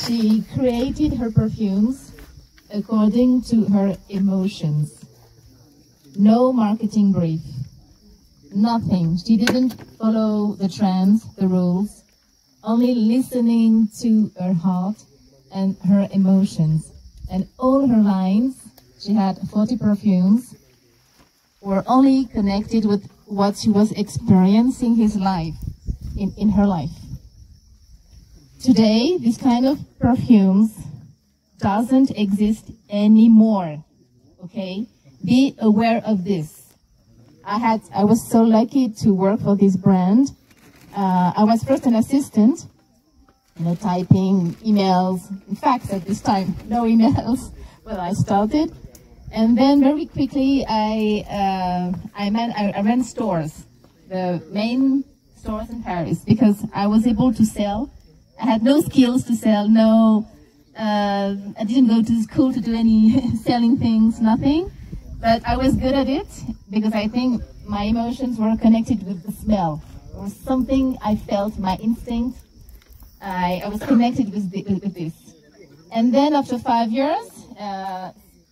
She created her perfumes according to her emotions. No marketing brief. Nothing. She didn't follow the trends, the rules. Only listening to her heart and her emotions. And all her lines, she had 40 perfumes, were only connected with what she was experiencing in her life. Today, this kind of perfumes doesn't exist anymore. Okay? Be aware of this. I was so lucky to work for this brand. I was first an assistant, typing emails, in fact, at this time, no emails when I started. And then very quickly, I ran stores, the main stores in Paris, because I was able to sell. I had no skills to sell, I didn't go to school to do any selling things, nothing. But I was good at it because I think my emotions were connected with the smell. It was something I felt, my instinct. I was connected with this. And then after 5 years,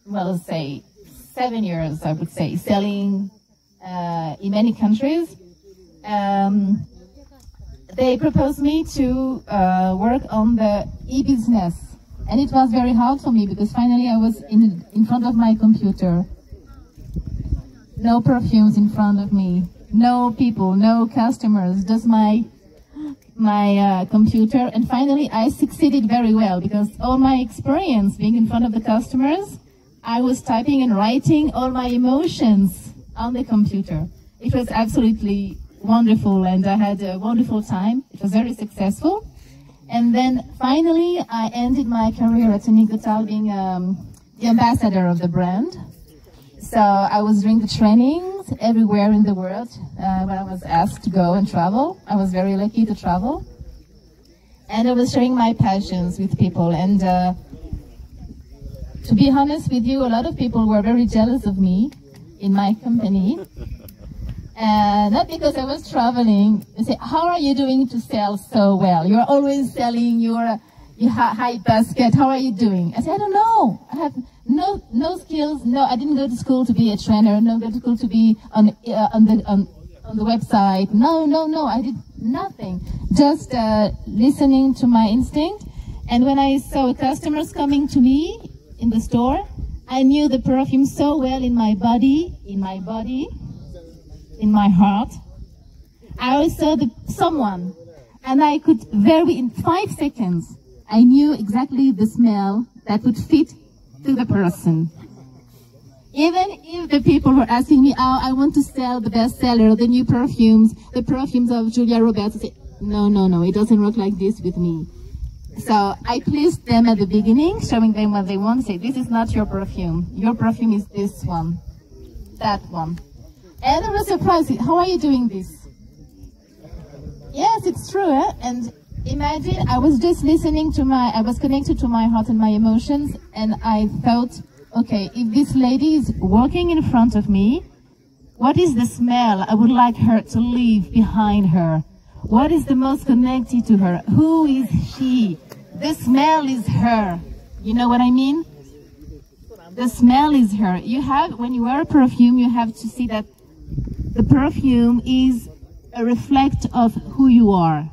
let's say 7 years, I would say, selling in many countries, they proposed me to work on the e-business. And it was very hard for me because finally I was in front of my computer. No perfumes in front of me, no people, no customers, just my computer. And finally I succeeded very well because all my experience being in front of the customers, I was typing and writing all my emotions on the computer. It was absolutely wonderful and I had a wonderful time. It was very successful. And then finally I ended my career at Unique Total being the ambassador of the brand. So I was doing the trainings everywhere in the world when I was asked to go and travel. I was very lucky to travel. And I was sharing my passions with people. And to be honest with you, a lot of people were very jealous of me in my company. Not because I was traveling. They say, how are you doing to sell so well? You're always selling your high basket. How are you doing? I said, I don't know. I have no skills. No, I didn't go to school to be a trainer. No, go to school to be on the website. No. I did nothing. Just listening to my instinct. And when I saw customers coming to me in the store, I knew the perfume so well in my body, in my heart. I always saw someone, and I could in 5 seconds, I knew exactly the smell that would fit to the person. Even if the people were asking me, oh, I want to sell the bestseller, the new perfumes, the perfumes of Julia Roberts, I said, no, it doesn't work like this with me. So I pleased them at the beginning, showing them what they want, say, this is not your perfume. Your perfume is this one, that one. And I was surprised, how are you doing this? Yes, it's true, eh? And imagine, I was just listening I was connected to my heart and my emotions, and I thought, okay, if this lady is walking in front of me, what is the smell I would like her to leave behind her? What is the most connected to her? Who is she? The smell is her. You know what I mean? The smell is her. When you wear a perfume, you have to see that the perfume is a reflect of who you are.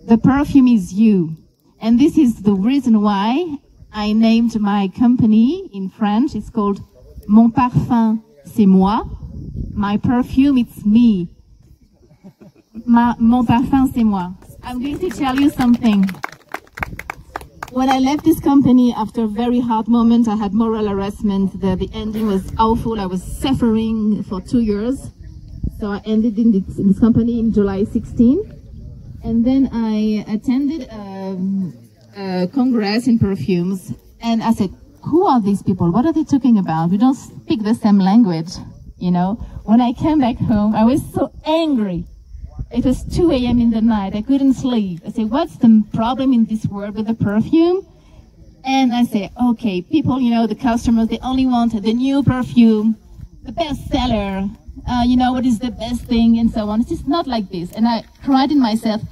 The perfume is you. And this is the reason why I named my company in French. It's called Mon Parfum, c'est moi. My perfume, it's me. Mon Parfum, c'est moi. I'm going to tell you something. When I left this company after a very hard moment, I had moral harassment. The ending was awful. I was suffering for 2 years. So I ended in this company in July 16. And then I attended a congress in perfumes. And I said, who are these people? What are they talking about? We don't speak the same language, you know. When I came back home, I was so angry. It was 2 a.m. in the night. I couldn't sleep. I said, what's the problem in this world with the perfume? And I say, okay, people, you know, the customers, they only want the new perfume, the best seller, you know, what is the best thing, and so on. It's just not like this. And I cried in myself,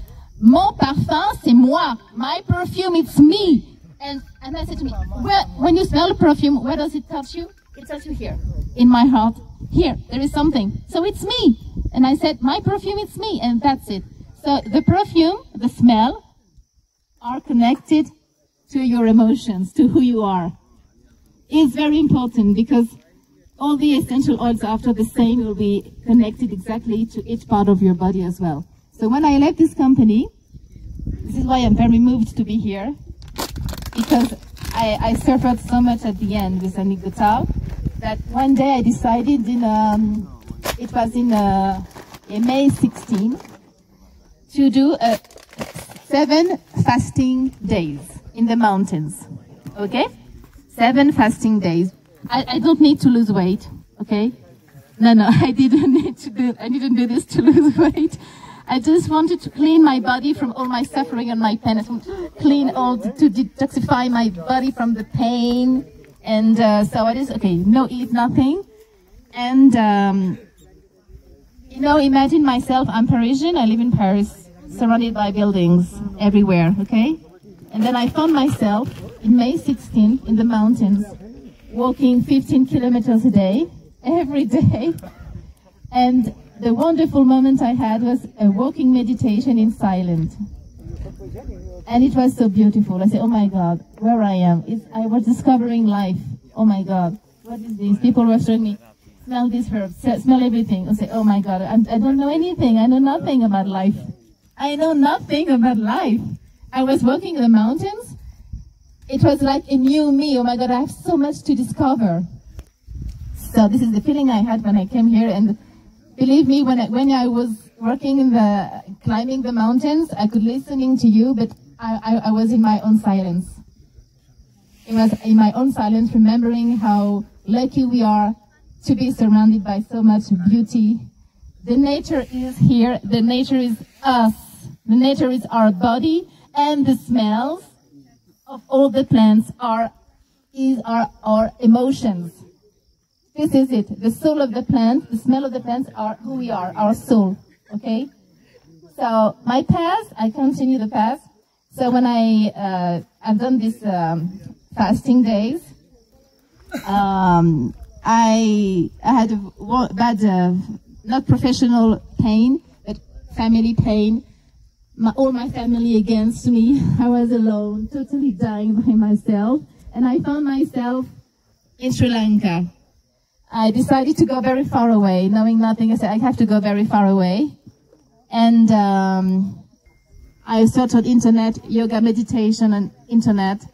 Mon parfum, c'est moi. my perfume, it's me. And I said to me, well, when you smell perfume, where does it touch you? It touches you here, in my heart. Here, there is something. So it's me. And I said, my perfume, it's me. And that's it. So the perfume, the smell, are connected to your emotions, to who you are. It's very important because all the essential oils after the same will be connected exactly to each part of your body as well. So when I left this company, this is why I'm very moved to be here, because I suffered so much at the end with Annick Gotthard that one day I decided it was in May 16 to do 7 fasting days in the mountains, okay? 7 fasting days. I don't need to lose weight, okay? No, I didn't do this to lose weight. I just wanted to clean my body from all my suffering and my pain. I wanted to clean all, to detoxify my body from the pain. And so I just, okay, no eat, nothing. And, you know, imagine myself, I'm Parisian, I live in Paris, surrounded by buildings everywhere, okay? And then I found myself in May 16 in the mountains, walking 15 kilometers a day, every day. And the wonderful moment I had was a walking meditation in silence. And it was so beautiful. I said, oh my God, where I am. I was discovering life. Oh my God, what is this? People were showing me, smell this herb, smell everything. I said, oh my God, I don't know anything. I know nothing about life. I know nothing about life. I was walking in the mountains. It was like a new me. Oh my God, I have so much to discover. So this is the feeling I had when I came here. And believe me, when I was working in climbing the mountains, I could listening to you, but I was in my own silence. It was in my own silence, remembering how lucky we are to be surrounded by so much beauty. The nature is here. The nature is us. The nature is our body, and the smells of all the plants are our emotions. This is it. The soul of the plant, the smell of the plants are who we are, our soul. Okay? So my past, I continue the past. So when I've done this fasting days, I had a bad, not professional pain, but family pain. All my family against me. I was alone, totally dying by myself. And I found myself in Sri Lanka. I decided to go very far away, knowing nothing. I said, I have to go very far away. And I searched on internet, yoga, meditation, and internet.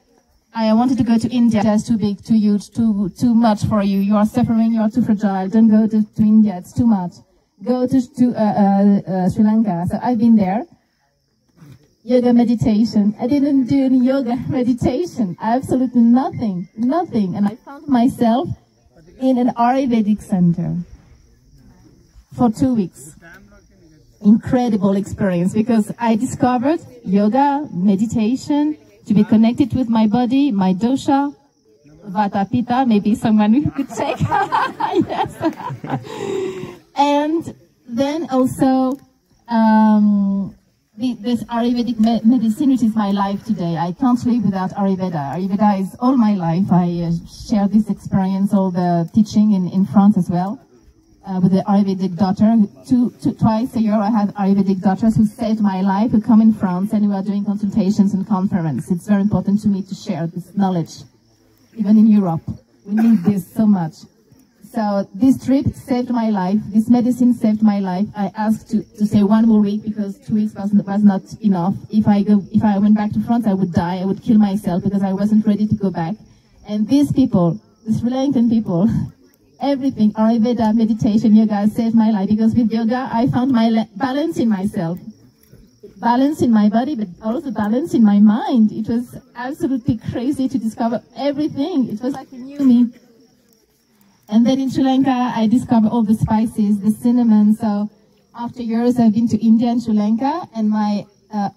I wanted to go to India. It's too big, too huge, too much for you. You are suffering, you are too fragile. Don't go to India, it's too much. Go to Sri Lanka. So I've been there. Yoga meditation. I didn't do any yoga meditation. Absolutely nothing. And I found myself in an Ayurvedic center for 2 weeks. Incredible experience, because I discovered yoga, meditation, to be connected with my body, my dosha, Vata, Pitta, maybe someone who could check. Yes. And then also, this Ayurvedic medicine, which is my life today. I can't live without Ayurveda. Ayurveda is all my life. I share this experience, all the teaching in France as well, with the Ayurvedic daughter. Twice a year I have Ayurvedic daughters who saved my life, who come in France and who are doing consultations and conferences. It's very important to me to share this knowledge, even in Europe. We need this so much. So this trip saved my life. This medicine saved my life. I asked to stay 1 more week because 2 weeks was not enough. If I went back to France, I would die. I would kill myself because I wasn't ready to go back. And these people, the Sri Lankan people, everything, Ayurveda, meditation, yoga saved my life, because with yoga I found my balance in myself. Balance in my body, but also balance in my mind. It was absolutely crazy to discover everything. It was like a new me. And then in Sri Lanka, I discovered all the spices, the cinnamon. So after years, I've been to India and Sri Lanka. And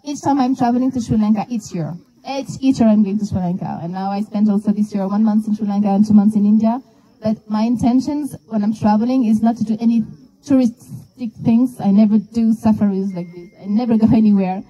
each time I'm traveling to Sri Lanka, each year I'm going to Sri Lanka. And now I spent also this year 1 month in Sri Lanka and 2 months in India. But my intentions when I'm traveling is not to do any touristic things. I never do safaris like this. I never go anywhere.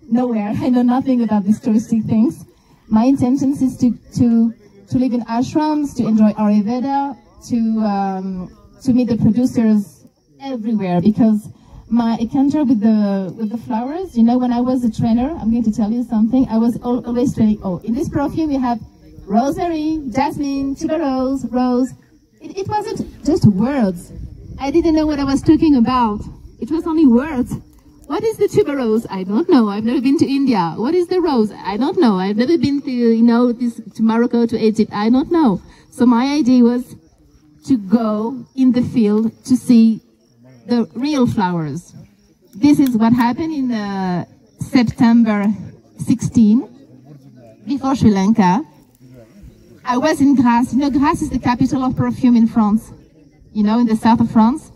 nowhere. I know nothing about these touristic things. My intention is to live in ashrams, to enjoy Ayurveda, to meet the producers everywhere, because my encounter with the flowers, you know, when I was a trainer, I'm going to tell you something, I was always training, in this perfume you have rosemary, jasmine, tuberose, rose. It wasn't just words. I didn't know what I was talking about. It was only words. What is the tuberose? I don't know. I've never been to India. What is the rose? I don't know. I've never been to, to Morocco, to Egypt. I don't know. So my idea was to go in the field to see the real flowers. This is what happened in September 16, before Sri Lanka. I was in Grasse. You know, Grasse is the capital of perfume in France, you know, in the south of France.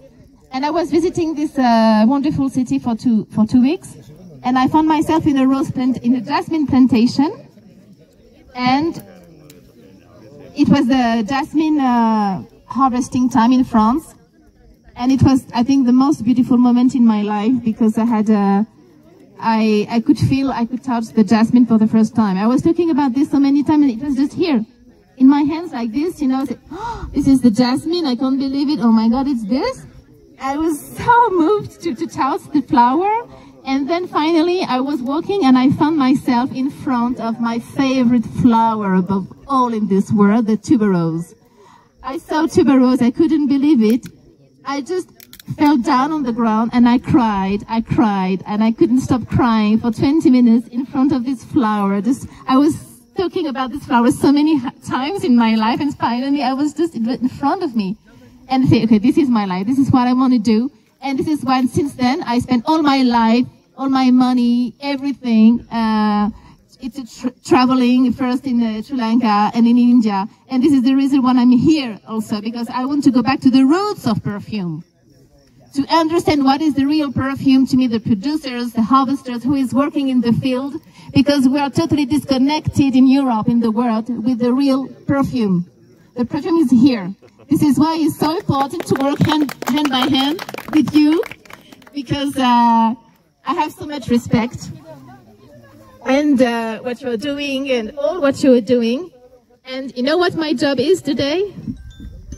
And I was visiting this wonderful city for two weeks, and I found myself in a jasmine plantation, and it was the jasmine harvesting time in France, and it was, I think, the most beautiful moment in my life, because I had I could touch the jasmine for the first time. I was talking about this so many times, and it was just here in my hands like this, you know. Oh, this is the jasmine. I can't believe it. Oh my God, it's this. I was so moved to touch the flower, and then finally I was walking and I found myself in front of my favorite flower above all in this world, the tuberose. I saw tuberose, I couldn't believe it. I just fell down on the ground and I cried, and I couldn't stop crying for 20 minutes in front of this flower. I was talking about this flower so many times in my life, and finally I was just in front of me. And say, okay, this is my life, this is what I want to do. And this is why, since then, I spent all my life, all my money, everything, traveling first in Sri Lanka and in India. And this is the reason why I'm here also, because I want to go back to the roots of perfume. To understand what is the real perfume, to meet the producers, the harvesters, who is working in the field, because we are totally disconnected in Europe, in the world, with the real perfume. The perfume is here. This is why it's so important to work hand by hand with you, because I have so much respect and what you're doing and all what you're doing. And you know what my job is today?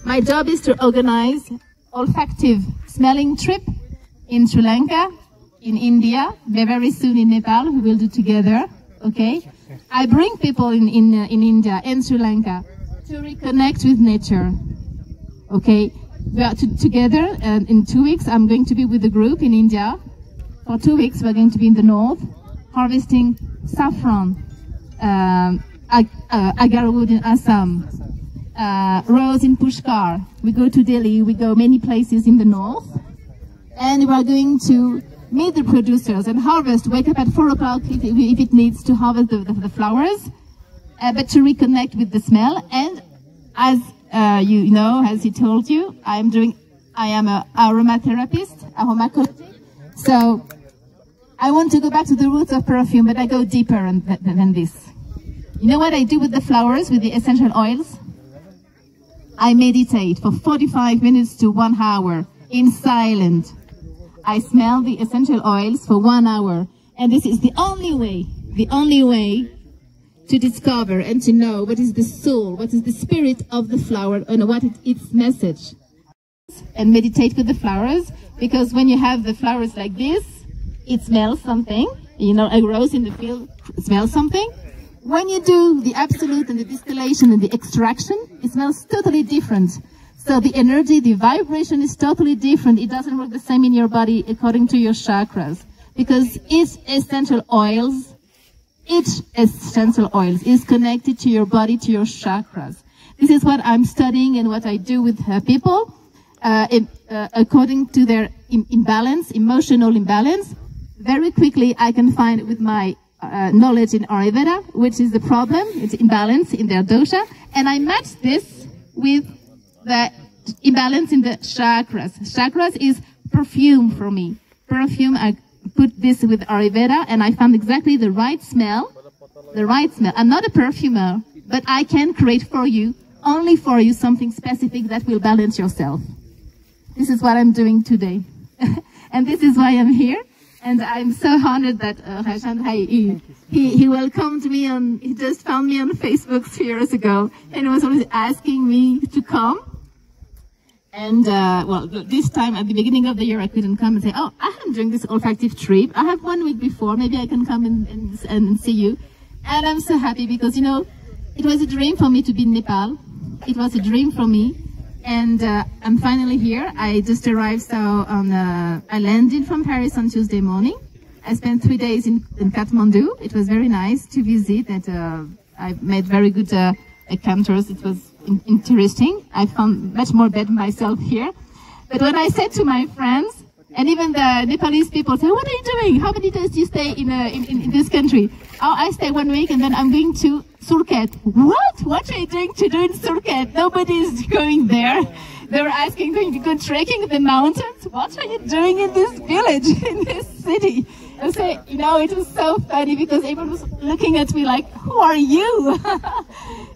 My job is to organize olfactive smelling trip in Sri Lanka, in India, very soon in Nepal. We will do together, okay? I bring people in India and Sri Lanka to reconnect with nature. Okay, we are together, and in 2 weeks I'm going to be with the group in India. For 2 weeks we're going to be in the north, harvesting saffron, agarwood in Assam, rose in Pushkar. We go to Delhi, we go many places in the north, and we are going to meet the producers and harvest, wake up at 4 o'clock if it needs to harvest the flowers, but to reconnect with the smell. And as you know, as he told you, I am an aromatherapist, aromacologist. So I want to go back to the roots of perfume, but I go deeper than this. You know what I do with the flowers, with the essential oils? I meditate for 45 minutes to 1 hour in silence. I smell the essential oils for 1 hour, and this is the only way to discover and to know what is the soul, what is the spirit of the flower, and what is its message. And meditate with the flowers, because when you have the flowers like this, it smells something. You know, a rose in the field smells something. When you do the absolute and the distillation and the extraction, it smells totally different. So the energy, the vibration is totally different. It doesn't work the same in your body according to your chakras, because each essential oils is connected to your body, to your chakras. This is what I'm studying and what I do with people, according to their imbalance, emotional imbalance. Very quickly, I can find with my knowledge in Ayurveda, which is the problem, it's imbalance in their dosha, and I match this with the imbalance in the chakras. Chakras is perfume for me. Perfume, I put this with Ayurveda, and I found exactly the right smell. I'm not a perfumer, but I can create for you, only for you, something specific that will balance yourself. This is what I'm doing today. And this is why I'm here. And I'm so honored that Rajendra, he welcomed me he just found me on Facebook 3 years ago, and he was always asking me to come. And, well, this time at the beginning of the year, I couldn't come and say, oh, I am doing this olfactive trip. I have 1 week before, maybe I can come and see you. And I'm so happy because, you know, it was a dream for me to be in Nepal. It was a dream for me. And I'm finally here. I just arrived, so I landed from Paris on Tuesday morning. I spent 3 days in Kathmandu. It was very nice to visit, and I made very good encounters. It was interesting. I found much more better myself here. But when I said to my friends, and even the Nepalese people say, what are you doing? How many days do you stay in this country? Oh, I stay 1 week and then I'm going to Surkhet. What? What are you doing to do in Surkhet? Nobody is going there. They were asking, going to go trekking in the mountains? What are you doing in this village, in this city? I say, you know, it was so funny because everyone was looking at me like, who are you?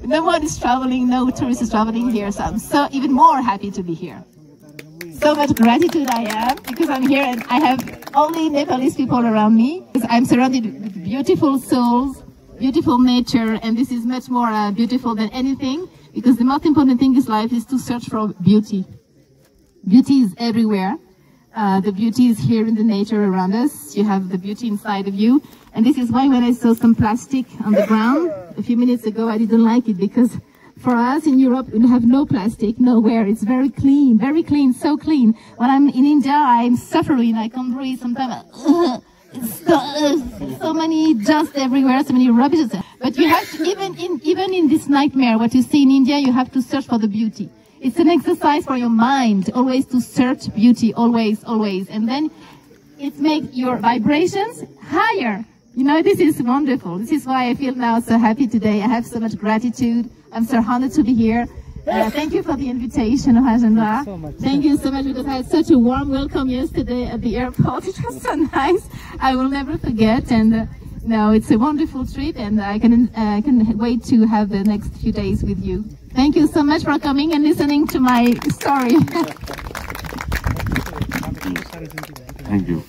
No one is traveling, no tourist is traveling here, so I'm so even more happy to be here. So much gratitude I am because I'm here and I have only Nepalese people around me. I'm surrounded with beautiful souls, beautiful nature, and this is much more beautiful than anything because the most important thing in life is to search for beauty. Beauty is everywhere. The beauty is here in the nature around us. You have the beauty inside of you. And this is why when I saw some plastic on the ground a few minutes ago, I didn't like it because for us in Europe, we have no plastic, nowhere. It's very clean, so clean. When I'm in India, I'm suffering. I can't breathe. Sometimes, so many dust everywhere, so many rubbish. But you have to, even in this nightmare, what you see in India, you have to search for the beauty. It's an exercise for your mind, always to search beauty, always, always. And then it makes your vibrations higher. You know, this is wonderful. This is why I feel now so happy today. I have so much gratitude. I'm so honored to be here. Thank you for the invitation, Rajendra. Thank you so much because I had such a warm welcome yesterday at the airport. It was so nice. I will never forget. And no, it's a wonderful trip, and I can wait to have the next few days with you. Thank you so much for coming and listening to my story. Thank you.